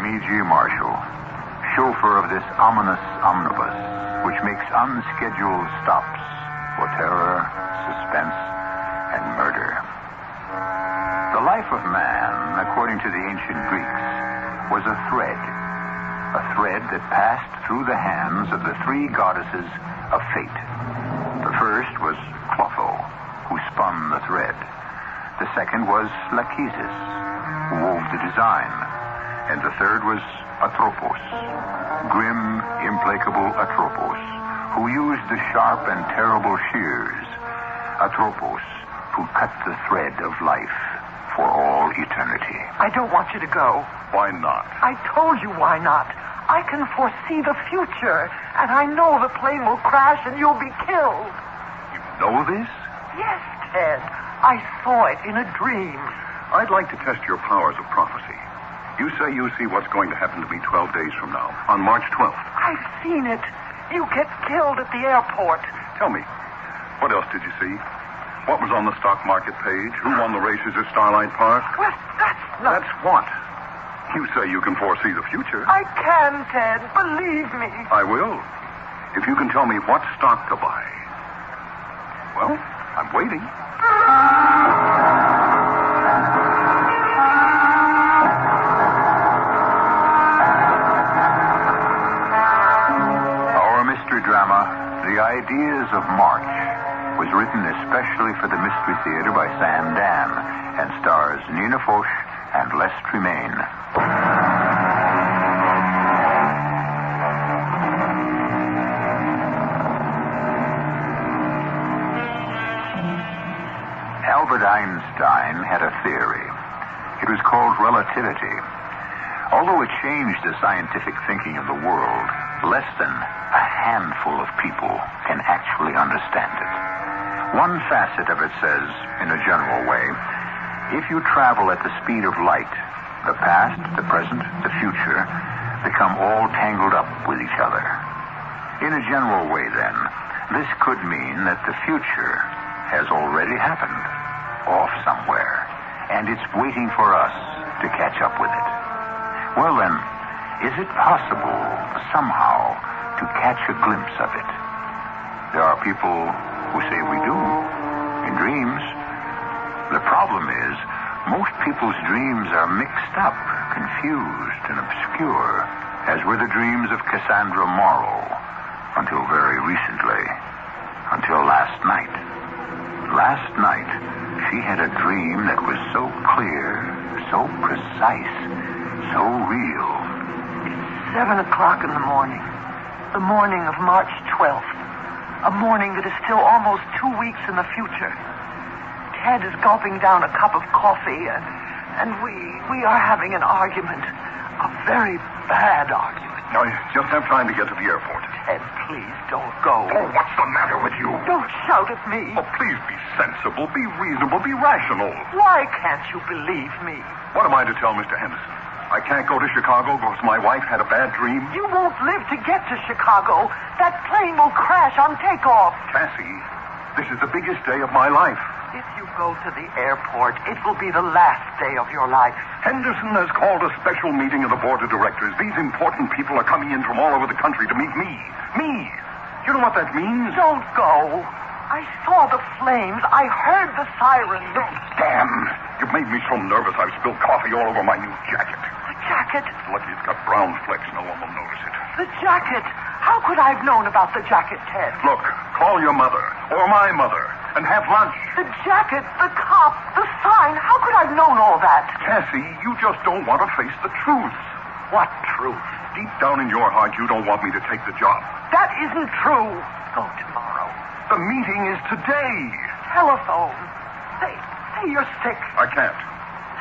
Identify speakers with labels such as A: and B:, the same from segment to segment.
A: E.G. Marshall, chauffeur of this ominous omnibus, which makes unscheduled stops for terror, suspense, and murder. The life of man, according to the ancient Greeks, was a thread that passed through the hands of the three goddesses of fate. The first was Clotho, who spun the thread. The second was Lachesis, who wove the design. And the third was Atropos, grim, implacable Atropos, who used the sharp and terrible shears. Atropos, who cut the thread of life for all eternity.
B: I don't want you to go.
C: Why not?
B: I told you why not. I can foresee the future, and I know the plane will crash and you'll be killed.
C: You know this?
B: Yes, Ted. I saw it in a dream.
C: I'd like to test your powers of prophecy. You say you see what's going to happen to me 12 days from now, on March 12th.
B: I've seen it. You get killed at the airport.
C: Tell me, what else did you see? What was on the stock market page? Who won the races at Starlight Park?
B: Well, that's not...
C: That's what? You say you can foresee the future.
B: I can, Ted. Believe me.
C: I will. If you can tell me what stock to buy. Well, I'm waiting.
A: Drama, The Ideas of March, was written especially for the Mystery Theater by Dann and stars Nina Foch and Les Tremayne. Albert Einstein had a theory. It was called relativity. Although it changed the scientific thinking of the world, less than a handful of people can actually understand it. One facet of it says, in a general way, if you travel at the speed of light, the past, the present, the future become all tangled up with each other. In a general way, then, this could mean that the future has already happened, off somewhere, and it's waiting for us to catch up with it. Well, then, is it possible, somehow, to catch a glimpse of it? There are people who say we do, in dreams. The problem is, most people's dreams are mixed up, confused, and obscure, as were the dreams of Cassandra Morrow, until very recently, until last night. Last night, she had a dream that was so clear, so precise, so real.
B: It's 7 o'clock in the morning of March 12th. A morning that is still almost 2 weeks in the future. Ted is gulping down a cup of coffee, and we are having an argument. A very bad argument.
C: I just have time to get to the airport.
B: Ted, please don't go.
C: Oh, what's the matter with you?
B: Don't shout at me.
C: Oh, please be sensible, be reasonable, be rational.
B: Why can't you believe me?
C: What am I to tell Mr. Henderson? I can't go to Chicago because my wife had a bad dream?
B: You won't live to get to Chicago. That plane will crash on takeoff.
C: Cassie, this is the biggest day of my life.
B: If you go to the airport, it will be the last day of your life.
C: Henderson has called a special meeting of the board of directors. These important people are coming in from all over the country to meet me. Me! You know what that means?
B: Don't go. I saw the flames. I heard the sirens.
C: Damn! You've made me so nervous I've spilled coffee all over my new jacket.
B: The jacket?
C: Lucky it's got brown flecks. No one will notice it.
B: The jacket? How could I have known about the jacket, Ted?
C: Look, call your mother, or my mother, and have lunch.
B: The jacket, the cop, the sign. How could I have known all that?
C: Cassie, you just don't want to face the truth.
B: What truth?
C: Deep down in your heart, you don't want me to take the job.
B: That isn't true. Go tomorrow.
C: The meeting is today.
B: Telephone. Say you're sick.
C: I can't.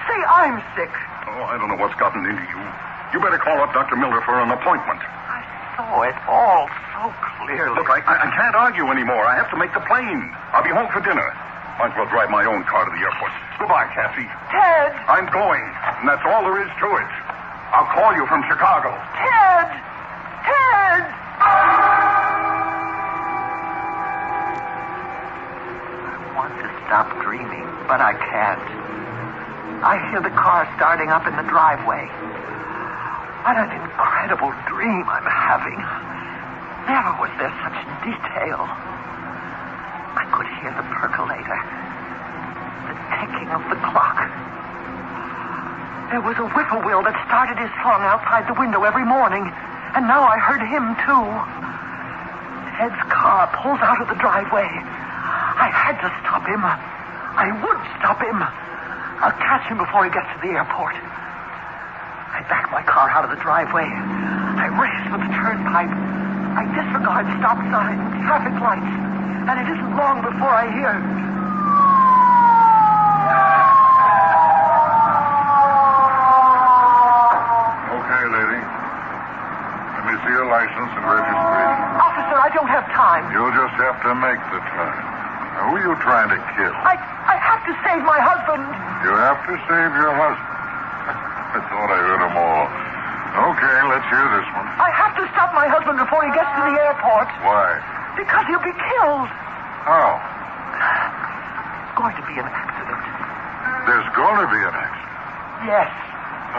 B: Say I'm sick.
C: Oh, I don't know what's gotten into you. You better call up Dr. Miller for an appointment.
B: I saw it all so clearly.
C: Look, I can't argue anymore. I have to make the plane. I'll be home for dinner. Might as well drive my own car to the airport. Goodbye, Cassie.
B: Ted!
C: I'm going, and that's all there is to it. I'll call you from Chicago.
B: Ted! Ted! I want to stop dreaming, but I can't. I hear the car starting up in the driveway. What an incredible dream I'm having. Never was there such detail. I could hear the percolator, the ticking of the clock. There was a whippoorwill that started his song outside the window every morning, and now I heard him, too. Ted's car pulls out of the driveway. I had to stop him. I would stop him. I'll catch him before he gets to the airport. I back my car out of the driveway. I race for the turnpike. I disregard stop signs, traffic lights, and it isn't long before I hear...
C: Okay, lady. Let me see your license and registration.
B: Officer, I don't have time.
C: You'll just have to make the time. Now, who are you trying to kill?
B: I have to save my husband.
C: You have to save your husband. I thought I heard them all. Okay, let's hear this one.
B: I have to stop my husband before he gets to the airport.
C: Why?
B: Because he'll be killed.
C: How?
B: It's going to be an accident.
C: There's going to be an accident.
B: Yes.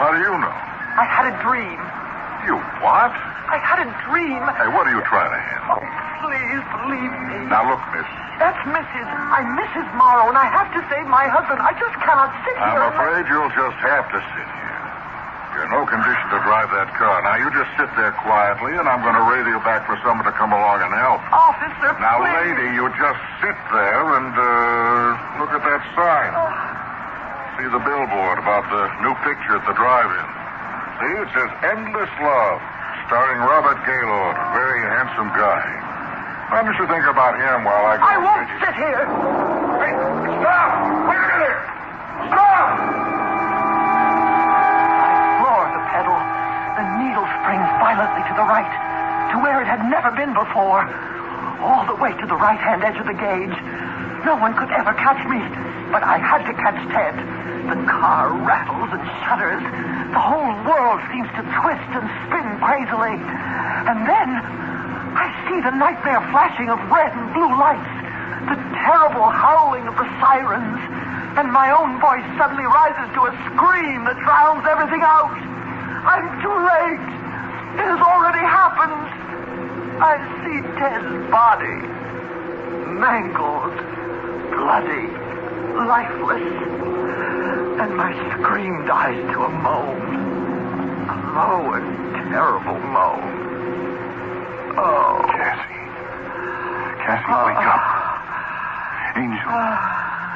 C: How do you know?
B: I had a dream.
C: You what?
B: I had a dream.
C: Hey, what are you trying to handle?
B: Oh, please believe me.
C: Now, look, miss.
B: That's Mrs. I'm Mrs. Morrow, and I have to save my husband. I just cannot sit here.
C: I'm afraid you'll just have to sit here. You're in no condition to drive that car. Now, you just sit there quietly, and I'm going to radio back for someone to come along and help.
B: Officer,
C: Now,
B: please.
C: lady, you just sit there and, look at that sign. See the billboard about the new picture at the drive-in. See, it says Endless Love, starring Robert Gaylord, a very handsome guy. Why don't you think about him while I go...
B: I won't sit here.
C: Hey, stop! Wait a minute! Stop!
B: I floor the pedal. The needle springs violently to the right, to where it had never been before. All the way to the right-hand edge of the gauge. No one could ever catch me, but I had to catch Ted. The car rattles and shudders. The whole world seems to twist and spin crazily. And then I see the nightmare flashing of red and blue lights, the terrible howling of the sirens, and my own voice suddenly rises to a scream that drowns everything out. I'm too late. It has already happened. I see Ted's body, mangled, bloody, lifeless. And my scream dies to a moan. A low and terrible moan. Oh.
C: Cassie, wake up. Angel,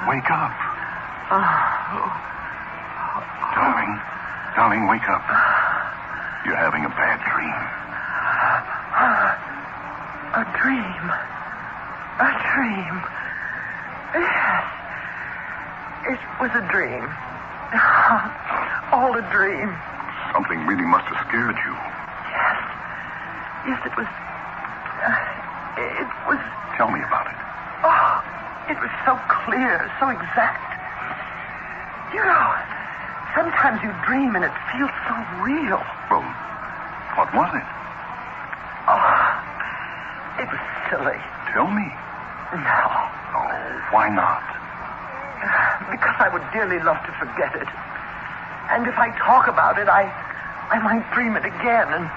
C: wake up. Darling, wake up. You're having a bad dream.
B: A dream. A dream. Yes. It was a dream. All a dream.
C: Something really must have scared you.
B: Yes, it was... It was...
C: Tell me about it.
B: Oh, it was so clear, so exact. You know, sometimes you dream and it feels so real.
C: Well, what was it?
B: Oh, it was silly.
C: Tell me.
B: No.
C: Oh, why not?
B: Because I would dearly love to forget it. And if I talk about it, I might dream it again. And,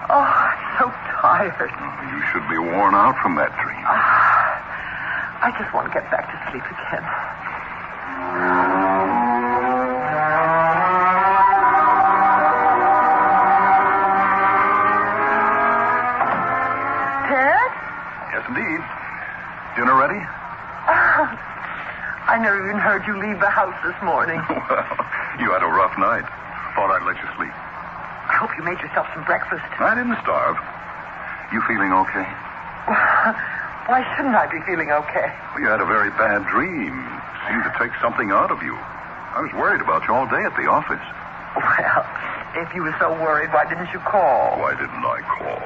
B: I'm so tired.
C: You should be worn out from that dream.
B: I just want to get back to sleep again. Ted?
C: Yes, indeed. Dinner ready?
B: I never even heard you leave the house this morning.
C: Well, you had a rough night. Thought I'd let you sleep.
B: I hope you made yourself some breakfast.
C: I didn't starve. You feeling okay?
B: Why shouldn't I be feeling okay?
C: Well, you had a very bad dream. Seemed to take something out of you. I was worried about you all day at the office.
B: Well, if you were so worried, why didn't you call?
C: Why didn't I call?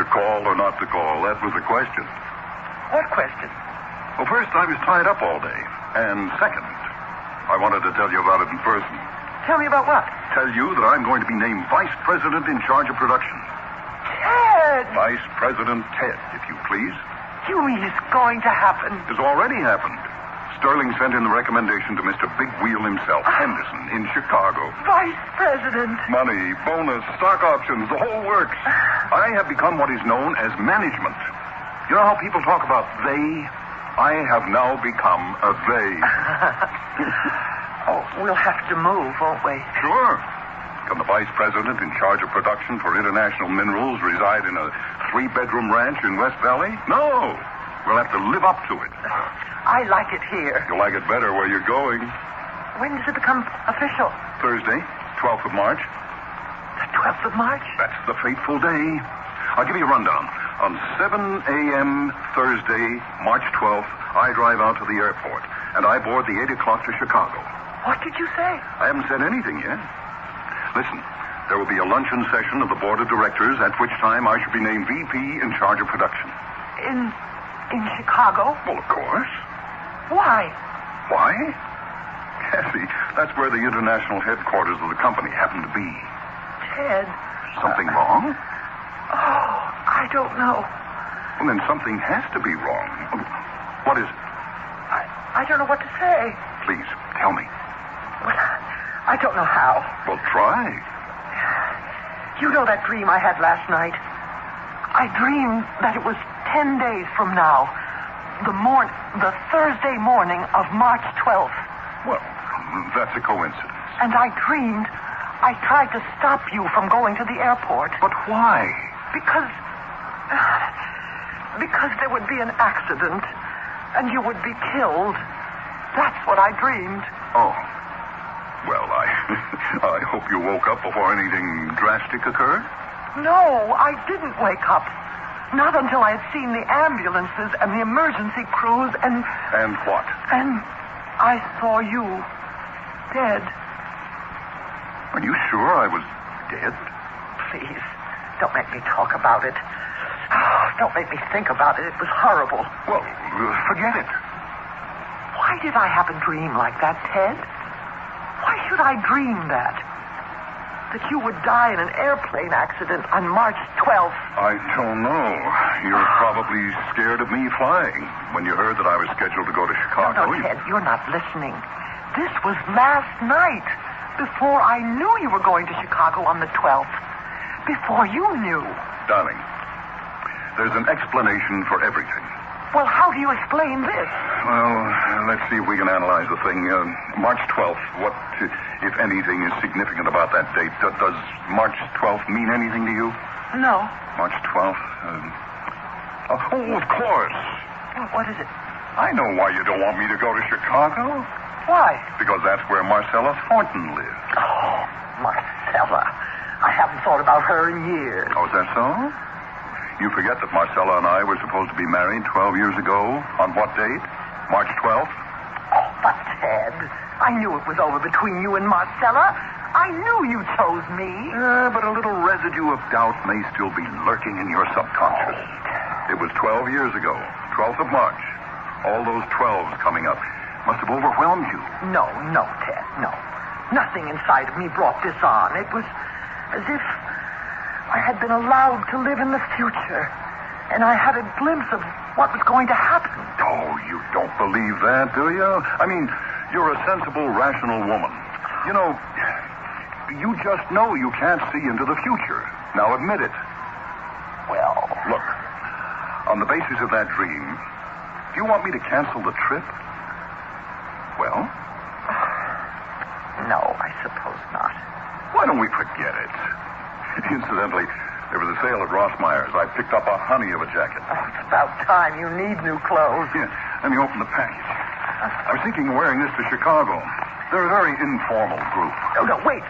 C: To call or not to call, that was the question.
B: What question?
C: Well, first, I was tied up all day. And second, I wanted to tell you about it in person.
B: Tell me about what?
C: Tell you that I'm going to be named Vice President in charge of production.
B: Ted!
C: Vice President Ted, if you please.
B: It's going to happen.
C: It's already happened.
D: Sterling sent in the recommendation to Mr. Big Wheel himself, Henderson, in Chicago.
B: Vice President.
D: Money, bonus, stock options, the whole works. I have become what is known as management. You know how people talk about they? I have now become a they.
B: Oh, we'll have to move, won't we?
D: Sure. Can the vice president in charge of production for International Minerals reside in a 3-bedroom ranch in West Valley? No. We'll have to live up to it.
B: I like it here.
D: You'll like it better where you're going.
B: When does it become official?
D: Thursday, 12th of March.
B: The 12th of March?
D: That's the fateful day. I'll give you a rundown. On 7 a.m. Thursday, March 12th, I drive out to the airport, and I board the 8 o'clock to Chicago.
B: What did you say?
D: I haven't said anything yet. Listen, there will be a luncheon session of the board of directors, at which time I shall be named VP in charge of production.
B: In Chicago?
D: Well, of course.
B: Why?
D: Why? Cassie, that's where the international headquarters of the company happen to be.
B: Ted.
D: Something wrong?
B: Oh, I don't know.
D: Well, then something has to be wrong. What is it?
B: I don't know what to say.
D: Please, tell me.
B: Well, I don't know how.
D: Well, try.
B: You know that dream I had last night? I dreamed that it was 10 days from now. The Thursday morning of March 12th.
D: Well, that's a coincidence.
B: And I dreamed I tried to stop you from going to the airport.
D: But why?
B: Because there would be an accident and you would be killed. That's what I dreamed.
D: Oh. Well, I hope you woke up before anything drastic occurred.
B: No, I didn't wake up. Not until I had seen the ambulances and the emergency crews and...
D: And what?
B: And I saw you dead.
D: Are you sure I was dead?
B: Please, don't make me talk about it. Oh, don't make me think about it. It was horrible.
D: Well, forget it.
B: Why did I have a dream like that, Ted? Why should I dream that? That you would die in an airplane accident on March 12th.
D: I don't know. You're probably scared of me flying when you heard that I was scheduled to go to Chicago.
B: No, Ted, you're not listening. This was last night, before I knew you were going to Chicago on the 12th. Before you knew.
D: Darling, there's an explanation for everything.
B: Well, how do you explain this?
D: Well, let's see if we can analyze the thing. March 12th, what, if anything, is significant about that date? Does March 12th mean anything to you?
B: No.
D: March 12th? Oh, of course.
B: What is it?
D: I know why you don't want me to go to Chicago.
B: Why?
D: Because that's where Marcella Thornton lives.
B: Oh, Marcella. I haven't thought about her in years.
D: Oh, is that so? You forget that Marcella and I were supposed to be married 12 years ago. On what date? March 12th?
B: Oh, but Ted, I knew it was over between you and Marcella. I knew you chose me.
D: But a little residue of doubt may still be lurking in your subconscious. It was 12 years ago, 12th of March. All those 12s coming up must have overwhelmed you.
B: No, Ted, no. Nothing inside of me brought this on. It was as if I had been allowed to live in the future, and I had a glimpse of what was going to happen.
D: Oh, you don't believe that, do you? I mean, you're a sensible, rational woman. You know, you just know you can't see into the future. Now admit it.
B: Well...
D: Look, on the basis of that dream, do you want me to cancel the trip? Well?
B: No, I suppose not.
D: Why don't we forget it? Incidentally, there was a sale at Ross Meyer's. I picked up a honey of a jacket.
B: Oh, it's about time. You need new clothes.
D: Yeah, let me open the package. I was thinking of wearing this to Chicago. They're a very informal group.
B: No, wait.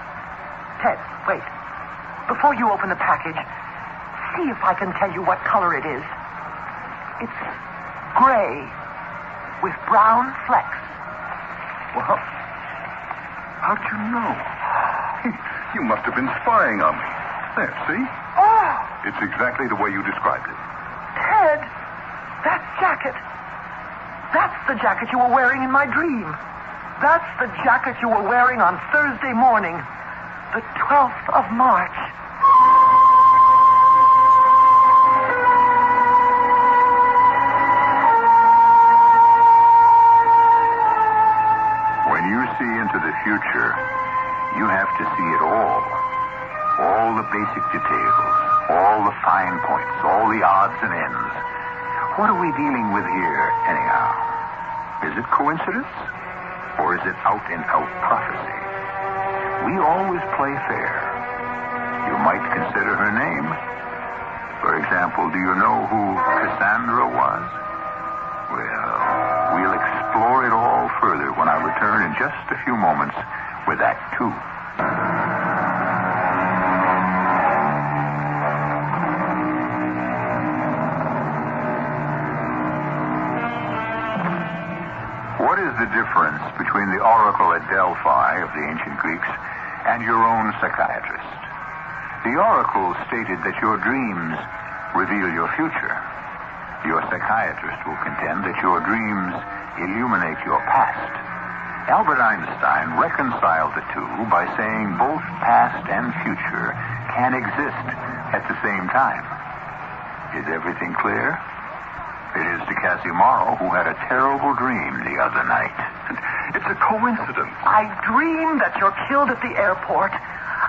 B: Ted, wait. Before you open the package, see if I can tell you what color it is. It's gray with brown flecks.
D: Well, how'd you know? You must have been spying on me. There, see?
B: Oh!
D: It's exactly the way you described it.
B: Ted, that jacket. That's the jacket you were wearing in my dream. That's the jacket you were wearing on Thursday morning, the 12th of March.
A: future, you have to see it all. All the basic details, all the fine points, all the odds and ends. What are we dealing with here, anyhow? Is it coincidence? Or is it out-and-out prophecy? We always play fair. You might consider her name. For example, do you know who Cassandra was? Well, we'll explore it all further when I return in just a few moments with Act 2. What is the difference between the oracle at Delphi of the ancient Greeks and your own psychiatrist? The oracle stated that your dreams reveal your future. Your psychiatrist will contend that your dreams illuminate your past. Albert Einstein reconciled the two by saying both past and future can exist at the same time. Is everything clear? It is to Cassie Morrow, who had a terrible dream the other night.
D: It's a coincidence.
B: I dream that you're killed at the airport.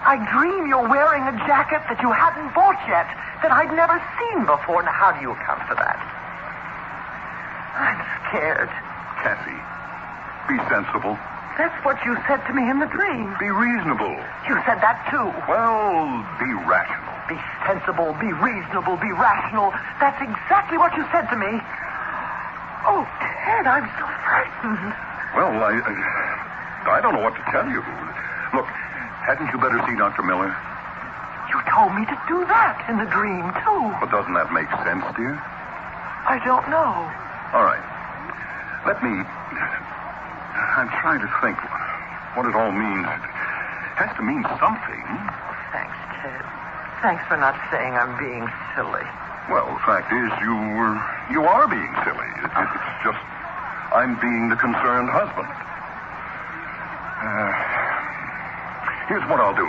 B: I dream you're wearing a jacket that you hadn't bought yet, that I'd never seen before. Now, how do you account for that? I'm scared.
D: Cassie, be sensible.
B: That's what you said to me in the dream.
D: Be reasonable.
B: You said that, too.
D: Well, be rational.
B: Be sensible, be reasonable, be rational. That's exactly what you said to me. Oh, Ted, I'm so frightened.
D: Well, I don't know what to tell you. Look, hadn't you better see Dr. Miller?
B: You told me to do that in the dream, too.
D: But doesn't that make sense, dear?
B: I don't know.
D: All right. I'm trying to think what it all means. It has to mean something.
B: Thanks, Ted. Thanks for not saying I'm being silly.
D: Well, the fact is, you are being silly. It's just I'm being the concerned husband. Here's what I'll do.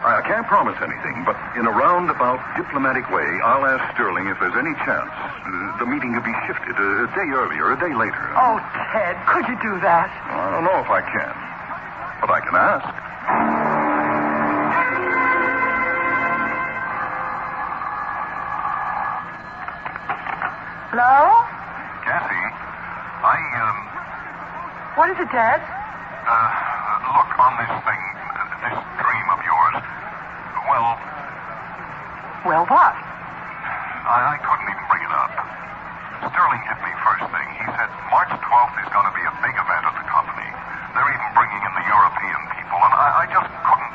D: I can't promise anything, but in a roundabout diplomatic way, I'll ask Sterling if there's any chance the meeting could be shifted a day earlier, a day later.
B: Oh, Ted, could you do that?
D: I don't know if I can, but I can ask.
B: Hello?
C: Cassie,
B: What is it, Dad?
C: look, on this thing, this dream of yours, well,
B: Well, what?
C: I couldn't even bring it up. Sterling hit me first thing. He said March 12th is going to be a big event at the company. They're even bringing in the European people, and I just couldn't.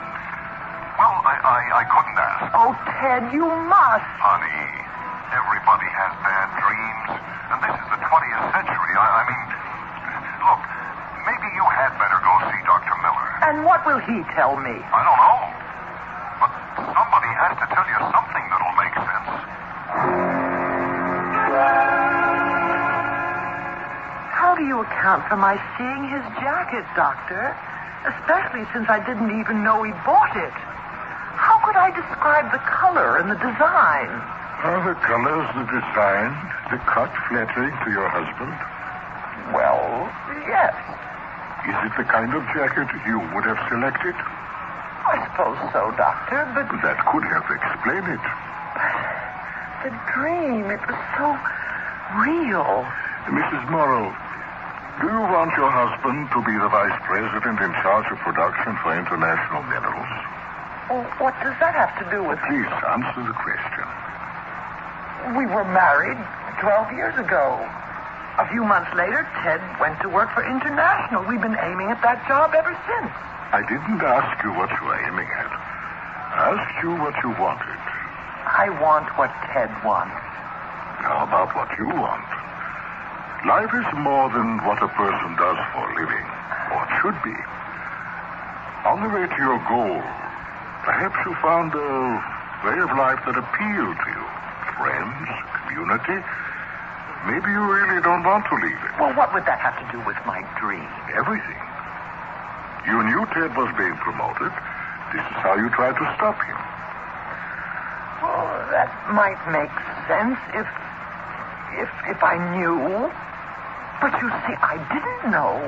C: Well, I couldn't ask.
B: Oh, Ted, you must.
C: Honey, everybody has bad dreams, and this is the 20th century. I mean, look, maybe you had better go see Dr. Miller.
B: And what will he tell me?
C: I don't know. But somebody has to tell you something that'll make sense.
B: How do you account for my seeing his jacket, Doctor? Especially since I didn't even know he bought it. How could I describe the color and the design?
C: The colors, the design, the cut flattering to your husband.
B: Well, yes.
C: Is it the kind of jacket you would have selected?
B: I suppose so, Doctor, but
C: That could have explained it.
B: the dream, it was so real.
C: Mrs. Morrow, do you want your husband to be the vice president in charge of production for international minerals?
B: Well, what does that have to do with...
C: Please answer the question.
B: We were married 12 years ago. A few months later, Ted went to work for International. We've been aiming at that job ever since.
C: I didn't ask you what you were aiming at. I asked you what you wanted.
B: I want what Ted wants.
C: How about what you want? Life is more than what a person does for a living, or it should be. On the way to your goal, perhaps you found a way of life that appealed to you. Friends, community. Maybe you really don't want to leave it.
B: Well, what would that have to do with my dream?
C: Everything. You knew Ted was being promoted. This is how you tried to stop him.
B: Well, that might make sense if I knew. But you see, I didn't know.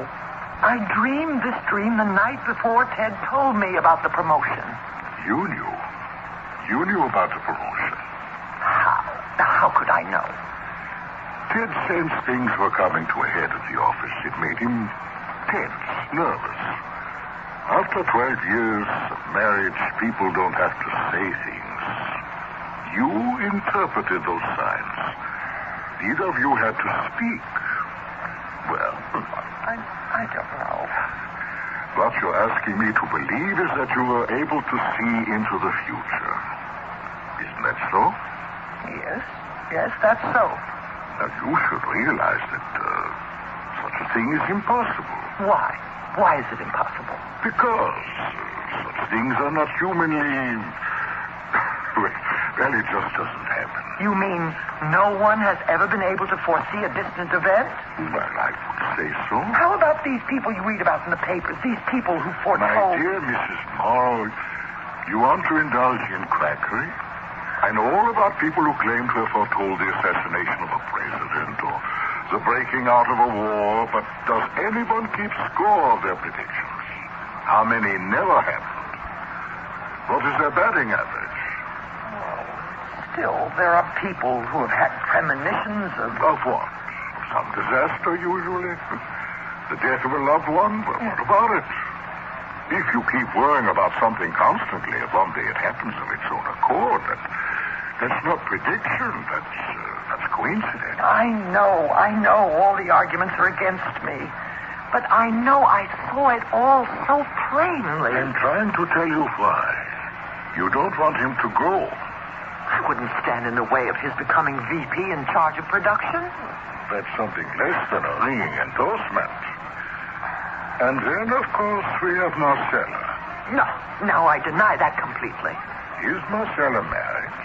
B: I dreamed this dream the night before Ted told me about the promotion.
C: You knew? You knew about the promotion?
B: How? How could I know?
C: Ted sensed things were coming to a head at the office. It made him tense, nervous. After 12 years of marriage, people don't have to say things. You interpreted those signs. Neither of you had to speak. Well,
B: I don't know.
C: what you're asking me to believe is that you were able to see into the future. Isn't that so?
B: Yes, that's so.
C: Now, you should realize that such a thing is impossible.
B: Why? Why is it impossible?
C: Because such things are not humanly... Well, it just doesn't happen.
B: You mean no one has ever been able to foresee a distant event?
C: Well, I would say so.
B: How about these people you read about in the papers? These people who
C: My
B: foretold...
C: dear Mrs. Morrow, you want to indulge in quackery? I know all about people who claim to have foretold the assassination of a president or the breaking out of a war, but does anyone keep score of their predictions? How many never happened? What is their batting average?
B: Still, there are people who have had premonitions of...
C: Of what? Some disaster, usually? The death of a loved one? Well, what about it? If you keep worrying about something constantly, and one day it happens of its own accord, that's not prediction. That's coincidence.
B: I know all the arguments are against me. But I know I saw it all so plainly.
C: I'm trying to tell you why. You don't want him to go.
B: I wouldn't stand in the way of his becoming VP in charge of production.
C: That's something less than a ringing endorsement. And then, of course, we have Marcella.
B: No, I deny that completely.
C: Is Marcella married?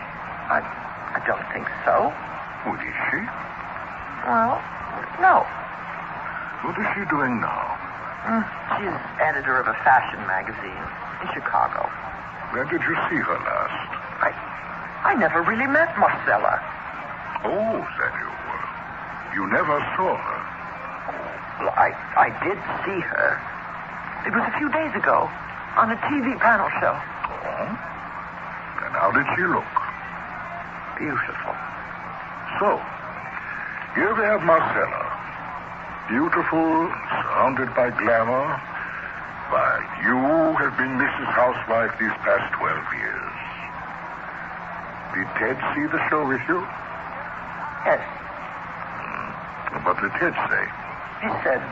B: I don't think so.
C: What is she?
B: Well, no.
C: What is she doing now?
B: She's editor of a fashion magazine in Chicago.
C: When did you see her last?
B: I never really met Marcella.
C: Oh, then you never saw her.
B: Well, I did see her. It was a few days ago on a TV panel show.
C: Oh? And how did she look?
B: Beautiful.
C: So, here we have Marcella. Beautiful, surrounded by glamour, while you have been Mrs. Housewife these past 12 years. Did Ted see the show with you?
B: Yes.
C: What did Ted say?
B: He said,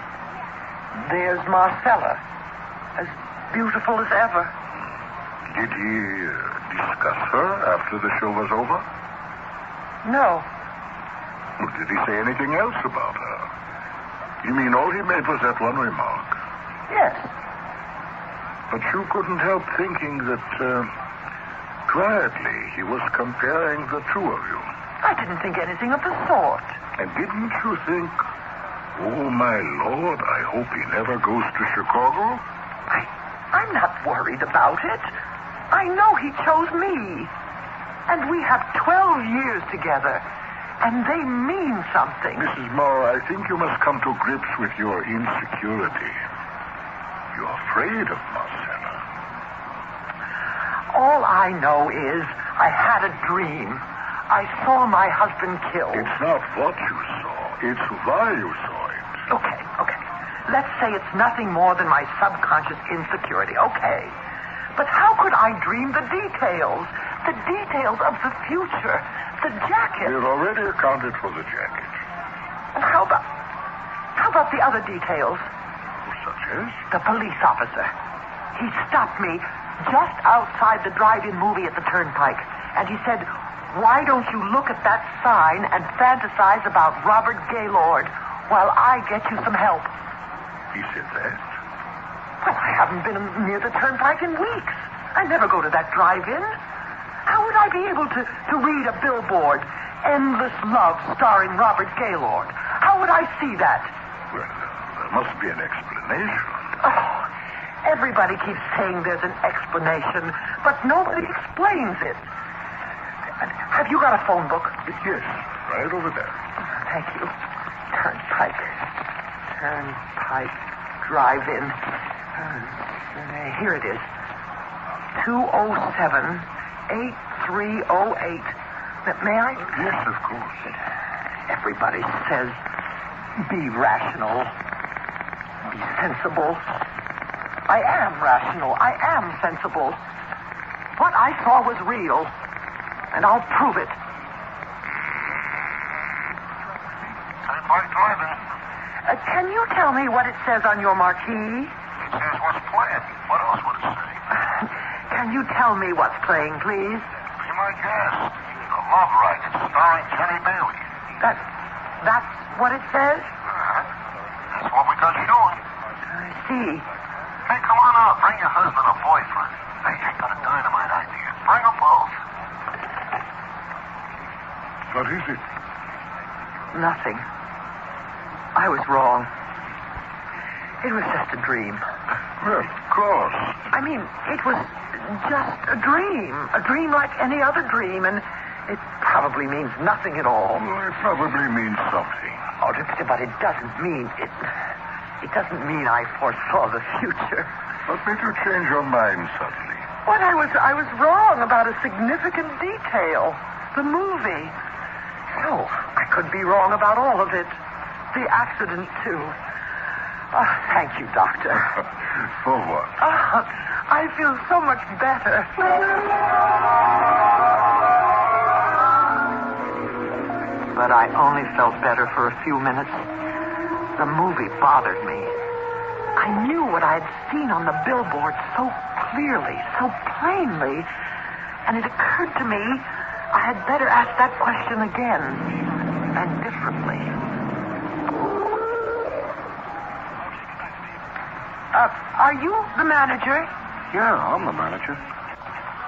B: there's Marcella, as beautiful as ever.
C: Did he discuss her after the show was over?
B: No.
C: Well, did he say anything else about her? You mean all he made was that one remark?
B: Yes.
C: But you couldn't help thinking that, quietly, he was comparing the two of you.
B: I didn't think anything of the sort.
C: And didn't you think, oh, my Lord, I hope he never goes to Chicago?
B: I'm not worried about it. I know he chose me. And we have 12 years together. And they mean something.
C: Mrs. Morrow, I think you must come to grips with your insecurity. You're afraid of Marcella.
B: All I know is I had a dream. I saw my husband killed.
C: It's not what you saw. It's why you saw it.
B: Okay. Let's say it's nothing more than my subconscious insecurity. Okay. But how could I dream the details? The details of the future. The jacket.
C: We've already accounted for the jacket.
B: And how about the other details?
C: Such as?
B: The police officer. He stopped me just outside the drive-in movie at the Turnpike. And he said, why don't you look at that sign and fantasize about Robert Gaylord while I get you some help?
C: He said that?
B: Well, I haven't been near the Turnpike in weeks. I never go to that drive-in. How would I be able to read a billboard, Endless Love, starring Robert Gaylord? How would I see that?
C: Well, there must be an explanation.
B: Oh, everybody keeps saying there's an explanation, but nobody explains it. Have you got a phone book?
C: Yes, right over there.
B: Thank you. Turnpike drive-in. Here it is. 207-8308. May I?
C: Yes, of course.
B: Everybody says be rational. Be sensible. I am rational. I am sensible. What I saw was real. And I'll prove it.
C: Turnpike driving.
B: Can you tell me what it says on your marquee?
C: It says what's playing. What else would it say?
B: Can you tell me what's playing, please?
C: Be my guest. The Love Ride. It's starring Jenny Bailey.
B: That's what it says?
C: That's what we got showing.
B: I see.
C: Hey, come on out. Bring your husband or boyfriend. Hey, I got a dynamite idea. Bring them both. What is it?
B: Nothing. I was wrong. It was just a dream.
C: Well, of course.
B: I mean, it was just a dream. A dream like any other dream, and it probably means nothing at all.
C: Well, it probably means something.
B: Oh, but it doesn't mean it. It doesn't mean I foresaw the future.
C: What made you change your mind suddenly?
B: What I was wrong about a significant detail. The movie. So, I could be wrong about all of it. The accident, too. Oh, thank you, Doctor.
C: For what?
B: I feel so much better. But I only felt better for a few minutes. The movie bothered me. I knew what I had seen on the billboard so clearly, so plainly, and it occurred to me I had better ask that question again, and differently. Are you the manager?
C: Yeah, I'm the manager.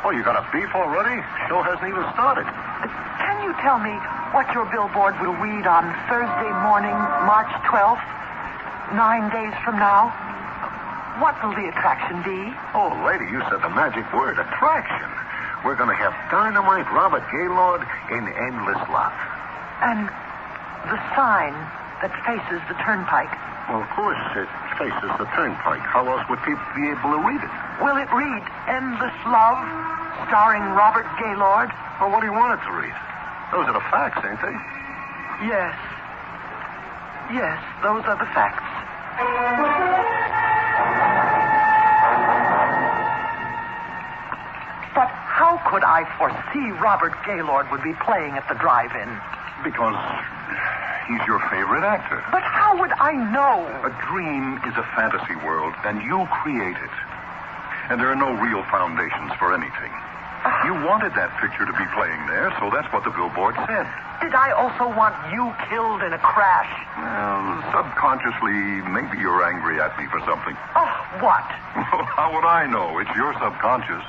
C: Oh, you got a beef already? Show hasn't even started.
B: Can you tell me what your billboard will read on Thursday morning, March 12th, 9 days from now? What will the attraction be?
C: Oh, lady, you said the magic word, attraction. We're going to have Dynamite Robert Gaylord in Endless Love.
B: And the sign that faces the turnpike.
C: Well, of course, it faces the turnpike. How else would people be able to read it?
B: Will it read Endless Love, starring Robert Gaylord?
C: Well, what do you want it to read? Those are the facts, ain't they?
B: Yes. Yes, those are the facts. But how could I foresee Robert Gaylord would be playing at the drive-in?
D: Because he's your favorite actor.
B: But how would I know?
D: A dream is a fantasy world, and you create it. And there are no real foundations for anything. You wanted that picture to be playing there, so that's what the billboard said.
B: Did I also want you killed in a crash?
D: Well, subconsciously, maybe you're angry at me for something.
B: Oh, what?
D: How would I know? It's your subconscious.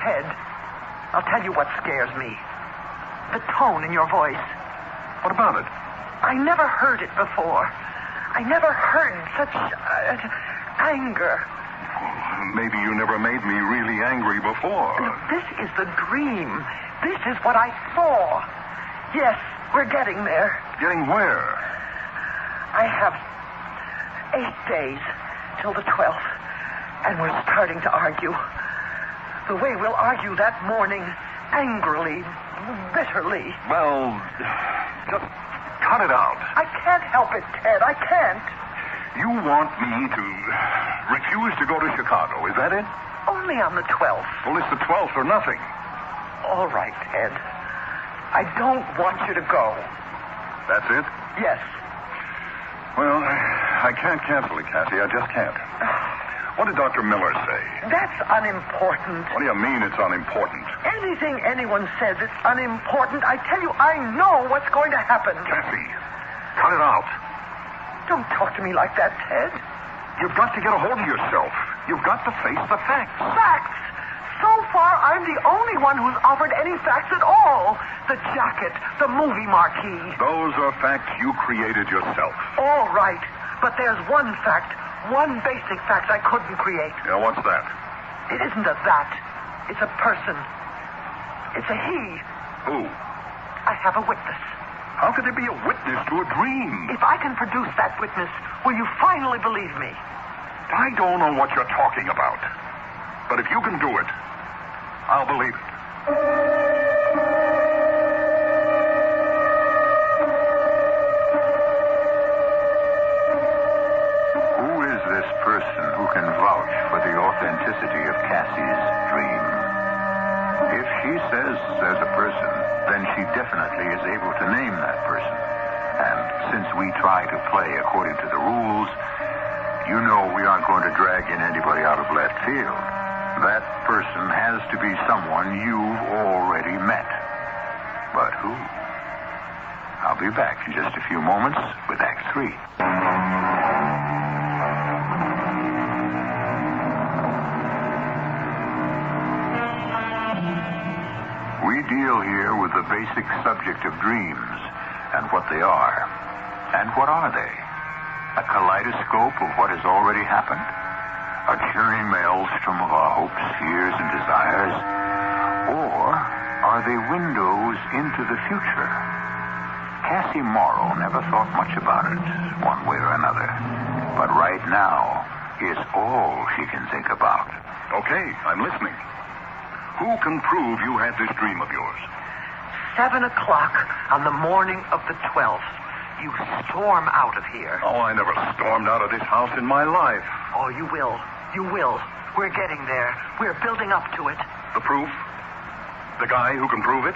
B: Ted, I'll tell you what scares me. The tone in your voice.
D: What about it?
B: I never heard it before. I never heard such anger.
D: Maybe you never made me really angry before.
B: This is the dream. This is what I saw. Yes, we're getting there.
D: Getting where?
B: I have 8 days till the 12th, and we're starting to argue. The way we'll argue that morning, angrily, bitterly.
D: Well, just cut it out.
B: I can't help it, Ted. I can't.
D: You want me to refuse to go to Chicago, is that it?
B: Only on the 12th.
D: Well, it's the 12th or nothing.
B: All right, Ted. I don't want you to go.
D: That's it?
B: Yes.
D: Well, I can't cancel it, Cassie. I just can't. What did Dr. Miller say?
B: That's unimportant.
D: What do you mean it's unimportant?
B: Anything anyone says is unimportant. I tell you, I know what's going to happen.
D: Cassie, cut it out.
B: Don't talk to me like that, Ted.
D: You've got to get a hold of yourself. You've got to face the facts.
B: Facts? So far, I'm the only one who's offered any facts at all. The jacket, the movie marquee.
D: Those are facts you created yourself.
B: All right. But there's one fact, one basic fact I couldn't create.
D: Yeah, what's that?
B: It isn't a that. It's a person. It's a he.
D: Who?
B: I have a witness.
D: How could there be a witness to a dream?
B: If I can produce that witness, will you finally believe me?
D: I don't know what you're talking about. But if you can do it, I'll believe it.
A: Who is this person who can vouch for the authenticity of Cassie's dream? If she says there's a person, then she definitely is able to name that person. And since we try to play according to the rules, you know we aren't going to drag in anybody out of left field. That person has to be someone you've already met. But who? I'll be back in just a few moments with Act 3. We deal here with the basic subject of dreams and what they are. And what are they? A kaleidoscope of what has already happened? A churning maelstrom of our hopes, fears, and desires? Or are they windows into the future? Cassie Morrow never thought much about it, one way or another. But right now is all she can think about.
D: Okay, I'm listening. Who can prove you had this dream of yours?
B: 7 o'clock on the morning of the 12th. You storm out of here.
D: Oh, I never stormed out of this house in my life.
B: Oh, you will. You will. We're getting there. We're building up to it.
D: The proof? The guy who can prove it?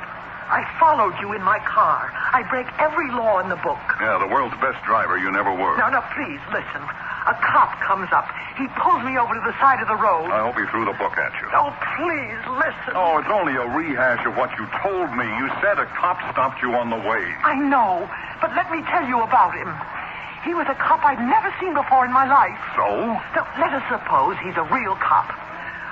B: I followed you in my car. I break every law in the book.
D: Yeah, the world's best driver you never were.
B: Now, please, listen. A cop comes up. He pulls me over to the side of the road.
D: I hope he threw the book at you.
B: Oh, please, listen.
D: Oh, it's only a rehash of what you told me. You said a cop stopped you on the way.
B: I know, but let me tell you about him. He was a cop I'd never seen before in my life.
D: So?
B: Now, let us suppose he's a real cop.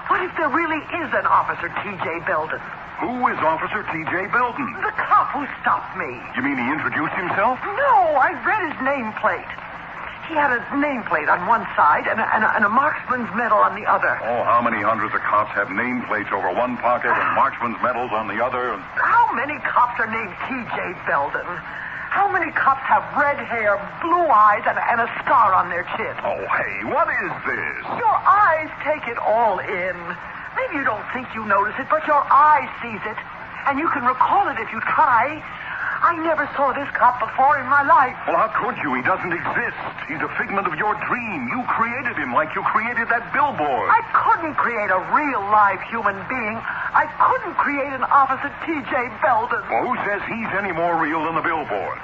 B: What if there really is an Officer T.J. Belden?
D: Who is Officer T.J. Belden?
B: The cop who stopped me.
D: You mean he introduced himself?
B: No, I read his nameplate. He had a nameplate on one side and a marksman's medal on the other.
D: Oh, how many hundreds of cops have nameplates over one pocket and marksman's medals on the other?
B: How many cops are named T.J. Belden? How many cops have red hair, blue eyes, and a scar on their chin?
D: Oh, hey, what is this?
B: Your eyes take it all in. Maybe you don't think you notice it, but your eye sees it. And you can recall it if you try. I never saw this cop before in my life.
D: Well, how could you? He doesn't exist. He's a figment of your dream. You created him like you created that billboard.
B: I couldn't create a real, live human being. I couldn't create an Officer T.J. Belden.
D: Well, who says he's any more real than the billboard?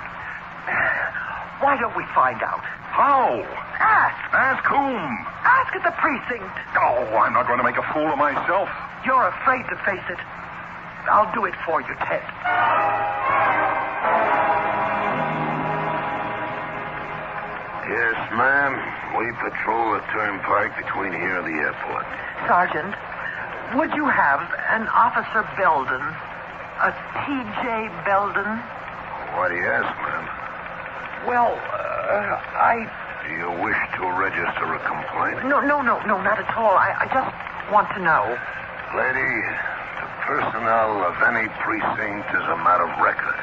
B: Why don't we find out?
D: How?
B: Ask.
D: Ask whom?
B: Ask at the precinct.
D: Oh, I'm not going to make a fool of myself.
B: You're afraid to face it. I'll do it for you, Ted.
C: Yes, ma'am. We patrol the turnpike between here and the airport.
B: Sergeant, would you have an Officer Belden? A T.J. Belden?
C: Why do you ask, ma'am?
B: Well,
C: Do you wish to register a complaint?
B: No, not at all. I just want to know.
C: Lady, the personnel of any precinct is a matter of record.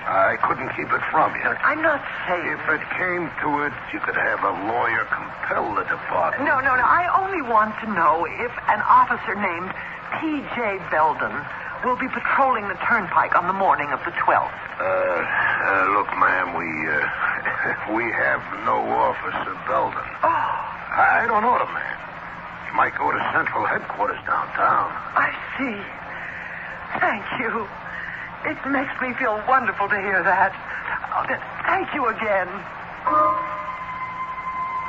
C: I couldn't keep it from you.
B: I'm not saying...
C: If it came to it, you could have a lawyer compel the department.
B: No. I only want to know if an officer named T.J. Belden will be patrolling the turnpike on the morning of the 12th.
C: Look, ma'am, we have no Officer Belden.
B: Oh.
C: I don't know the man. He might go to Central Headquarters downtown.
B: I see. Thank you. It makes me feel wonderful to hear that. Oh, thank you again.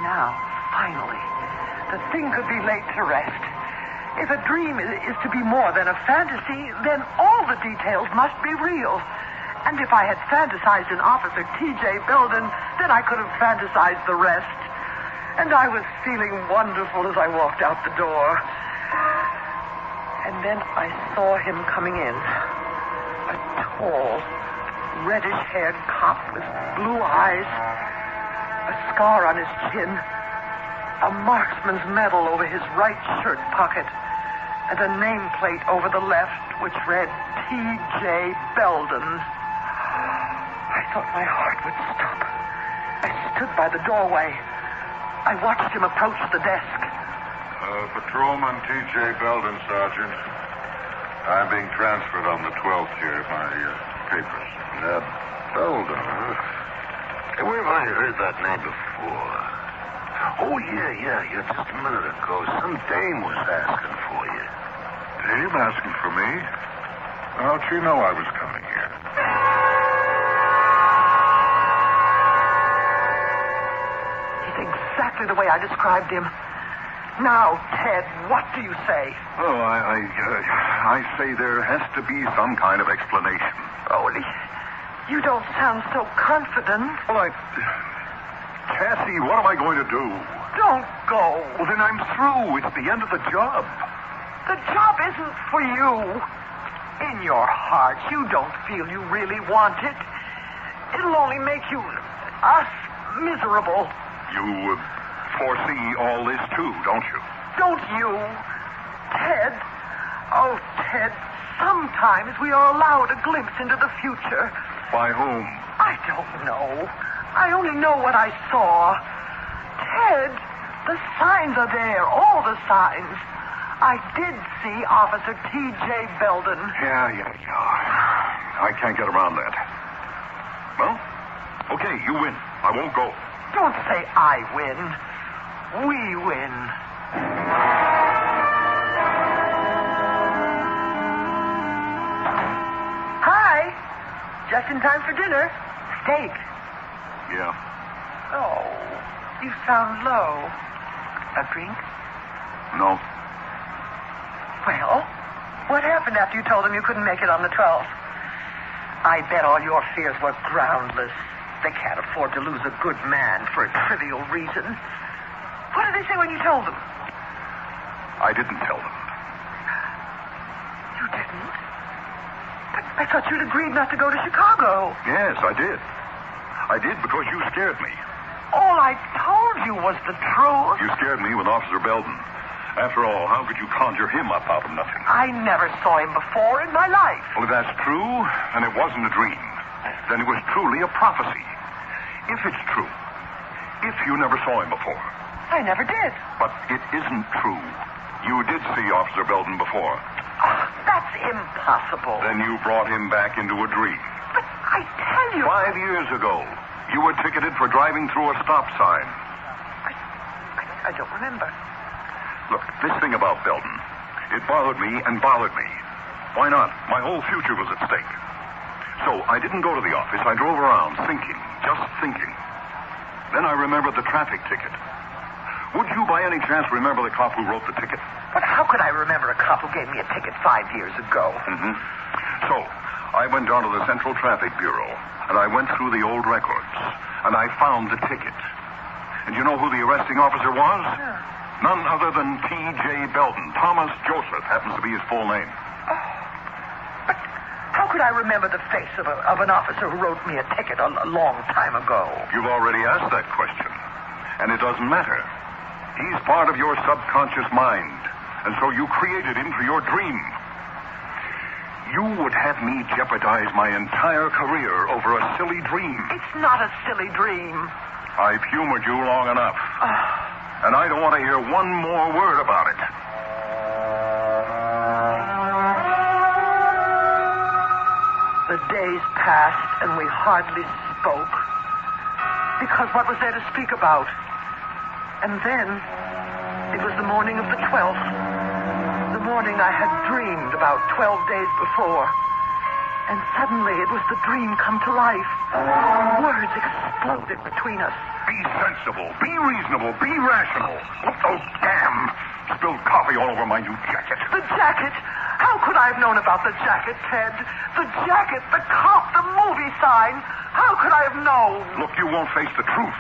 B: Now, finally, the thing could be laid to rest. If a dream is to be more than a fantasy, then all the details must be real. And if I had fantasized an Officer T.J. Belden, then I could have fantasized the rest. And I was feeling wonderful as I walked out the door. And then I saw him coming in. A tall, reddish-haired cop with blue eyes, a scar on his chin, a marksman's medal over his right shirt pocket, and a nameplate over the left which read T.J. Belden. I thought my heart would stop. I stood by the doorway. I watched him approach the desk.
C: Patrolman T.J. Belden, Sergeant. I'm being transferred on the 12th here. My papers.
E: Belden, huh? Hey, where have I heard that name before? Oh, yeah. Just a minute ago, some dame was asking for you.
C: Dave asking for me? How'd she know I was coming here?
B: He's exactly the way I described him. Now, Ted, what do you say?
D: Oh, I say there has to be some kind of explanation.
B: Oh, you don't sound so confident.
D: Well, Cassie, what am I going to do?
B: Don't go.
D: Well, then I'm through. It's the end of the job.
B: The job isn't for you. In your heart, you don't feel you really want it. It'll only make us miserable.
D: You foresee all this, too, don't you?
B: Don't you? Ted. Oh, Ted, sometimes we are allowed a glimpse into the future.
D: By whom?
B: I don't know. I only know what I saw. Ted, the signs are there, all the signs. I did see Officer T.J. Belden.
D: Yeah. I can't get around that. Well, okay, you win. I won't go.
B: Don't say I win. We win. Hi. Just in time for dinner. Steak.
D: Yeah.
B: Oh, you sound low. A drink?
D: No.
B: Well, what happened after you told them you couldn't make it on the 12th? I bet all your fears were groundless. They can't afford to lose a good man for a trivial reason. What did they say when you told them?
D: I didn't tell them.
B: You didn't? But I thought you'd agreed not to go to Chicago.
D: Yes, I did. I did because you scared me.
B: All I told you was the truth.
D: You scared me with Officer Belden. After all, how could you conjure him up out of nothing?
B: I never saw him before in my life.
D: Well, if that's true, and it wasn't a dream, then it was truly a prophecy. If it's true, if you never saw him before.
B: I never did.
D: But it isn't true. You did see Officer Belden before.
B: That's impossible.
D: Then you brought him back into a dream.
B: But I tell you...
D: 5 years ago, you were ticketed for driving through a stop sign.
B: I don't remember.
D: Look, this thing about Belden, it bothered me and bothered me. Why not? My whole future was at stake. So I didn't go to the office. I drove around thinking, just thinking. Then I remembered the traffic ticket. Would you by any chance remember the cop who wrote the ticket?
B: But how could I remember a cop who gave me a ticket 5 years ago?
D: Mm-hmm. So I went down to the Central Traffic Bureau, and I went through the old records, and I found the ticket. And you know who the arresting officer was?
B: Yeah.
D: None other than T.J. Belden. Thomas Joseph happens to be his full name.
B: Oh, but how could I remember the face of an officer who wrote me a ticket a long time ago?
D: You've already asked that question, and it doesn't matter. He's part of your subconscious mind, and so you created him for your dream. You would have me jeopardize my entire career over a silly dream.
B: It's not a silly dream.
D: I've humored you long enough. And I don't want to hear one more word about it.
B: The days passed, and we hardly spoke. Because what was there to speak about? And then, it was the morning of the 12th. The morning I had dreamed about 12 days before. And suddenly it was the dream come to life. Words exploded between us.
D: Be sensible, be reasonable, be rational. Oh, damn. Spilled coffee all over my new jacket.
B: The jacket? How could I have known about the jacket, Ted? The jacket, the cop, the movie sign. How could I have known?
D: Look, you won't face the truth.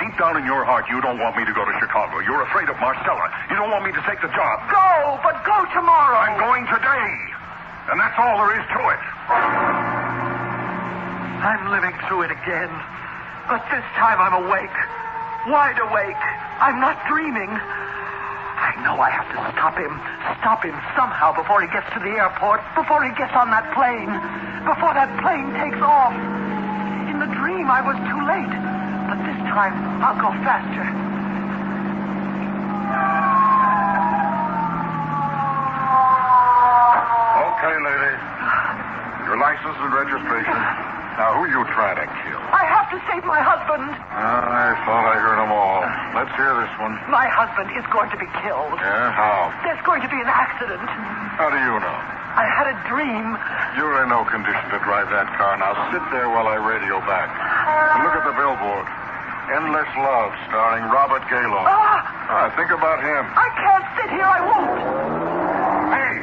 D: Deep down in your heart, you don't want me to go to Chicago. You're afraid of Marcella. You don't want me to take the job.
B: Go, but go tomorrow.
D: I'm going today. And that's all there is to it.
B: I'm living through it again. But this time I'm awake. Wide awake. I'm not dreaming. I know I have to stop him. Stop him somehow before he gets to the airport. Before he gets on that plane. Before that plane takes off. In the dream I was too late. But this time I'll go faster.
C: Your license and registration. Now, who are you trying to kill?
B: I have to save my husband.
C: I thought I heard them all. Let's hear this one.
B: My husband is going to be killed.
C: Yeah, how?
B: There's going to be an accident.
C: How do you know?
B: I had a dream.
C: You're in no condition to drive that car. Now sit there while I radio back. And look at the billboard. Endless Love, starring Robert Gaylord. Think about him.
B: I can't sit here. I won't.
C: Hey,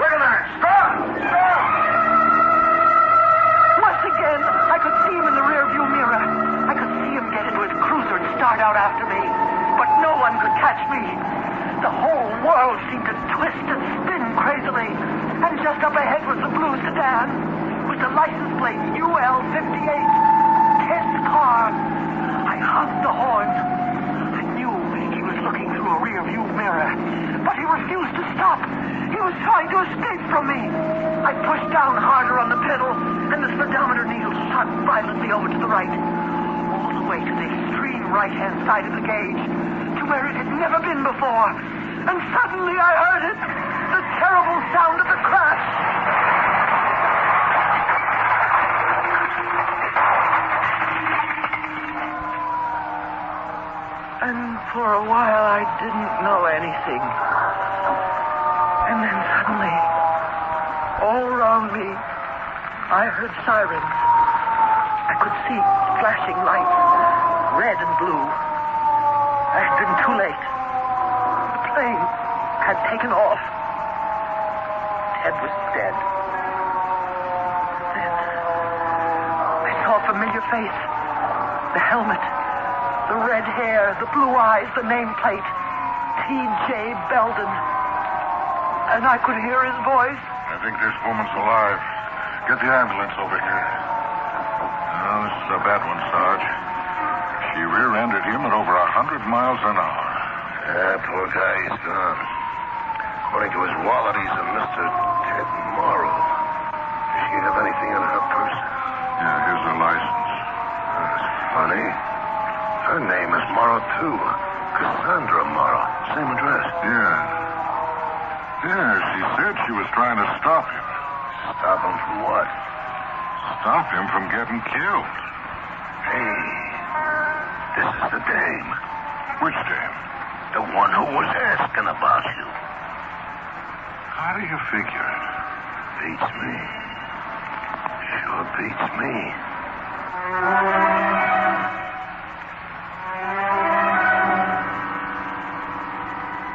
C: wait a minute. Stop! Stop!
B: Once again, I could see him in the rearview mirror. I could see him get into his cruiser and start out after me. But no one could catch me. The whole world seemed to twist and spin crazily. And just up ahead was the blue sedan with the license plate UL58. Ted's car. I hugged the horn. I knew he was looking through a rear-view mirror, but he refused to stop. He was trying to escape from me. I pushed down harder on the pedal, and the speedometer needle shot violently over to the right, all the way to the extreme right-hand side of the gauge, to where it had never been before. And suddenly I heard it, the terrible sound of the crash. And for a while I didn't know anything. And then suddenly, all around me, I heard sirens. I could see flashing lights, red and blue. I had been too late. The plane had taken off. Ted was dead. Then I saw a familiar face. The helmet. The red hair, the blue eyes, the nameplate. T.J. Belden. And I could hear his voice.
C: I think this woman's alive. Get the ambulance over here. Oh, this is a bad one, Sarge. She rear-ended him at over 100 miles an hour.
E: Yeah, poor guy, he's gone. According to his wallet, he's a Mr. Ted Morrow. Does she have anything in her purse?
C: Yeah, here's her license.
E: That's funny. Her name is Morrow, too. Cassandra Morrow. Same address.
C: Yeah. Yeah, she said she was trying to stop him.
E: Stop him from what?
C: Stop him from getting killed.
E: Hey, this is the dame.
C: Which dame?
E: The one who was asking about you.
C: How do you figure it?
E: Beats me. Sure beats me.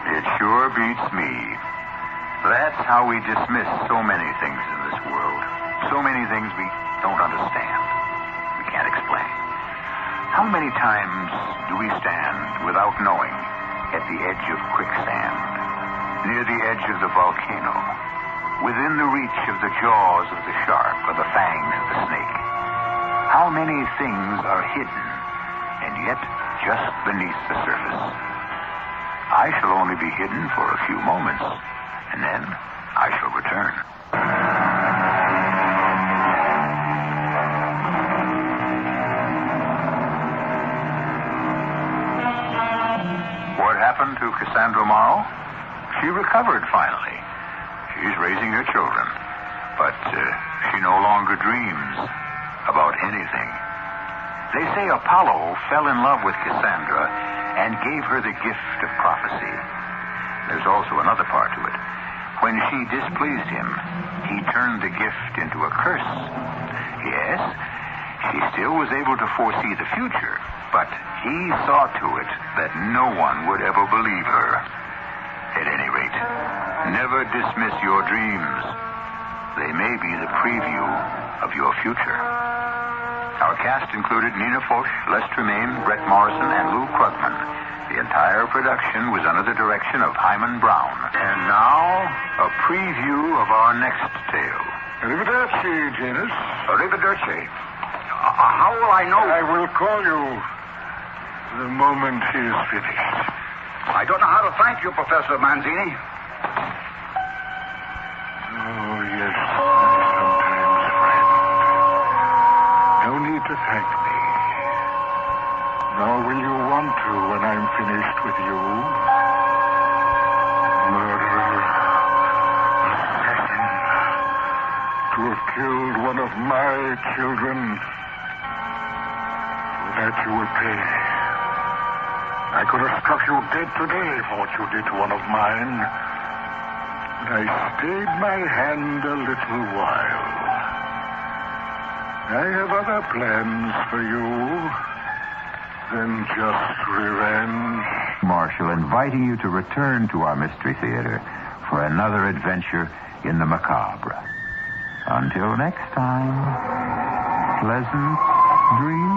A: It sure beats me. That's how we dismiss so many things in this world. So many things we don't understand. We can't explain. How many times do we stand without knowing at the edge of quicksand, near the edge of the volcano, within the reach of the jaws of the shark or the fangs of the snake? How many things are hidden and yet just beneath the surface? I shall only be hidden for a few moments, and then I shall return. What happened to Cassandra Morrow? She recovered finally. She's raising her children, but she no longer dreams about anything. They say Apollo fell in love with Cassandra and gave her the gift of prophecy. There's also another part to it. When she displeased him, he turned the gift into a curse. Yes, she still was able to foresee the future, but he saw to it that no one would ever believe her. At any rate, never dismiss your dreams. They may be the preview of your future. Our cast included Nina Foch, Les Tremayne, Bret Morrison, and Lou Krugman. The entire production was under the direction of Hyman Brown. And now, a preview of our next tale.
C: Arrivederci, Janus.
A: Arrivederci. How will I know?
C: I will call you the moment he is finished.
A: I don't know how to thank you, Professor Manzini.
C: Oh, yes, sometimes, friend. No need to thank me. Nor will you want to when I'm finished with you. Murderer, assassin, pay. I could have struck you dead today for what you did to one of mine. But I stayed my hand a little while. I have other plans for you than just revenge.
A: Marshall, inviting you to return to our Mystery Theater for another adventure in the macabre. Until next time, pleasant dreams.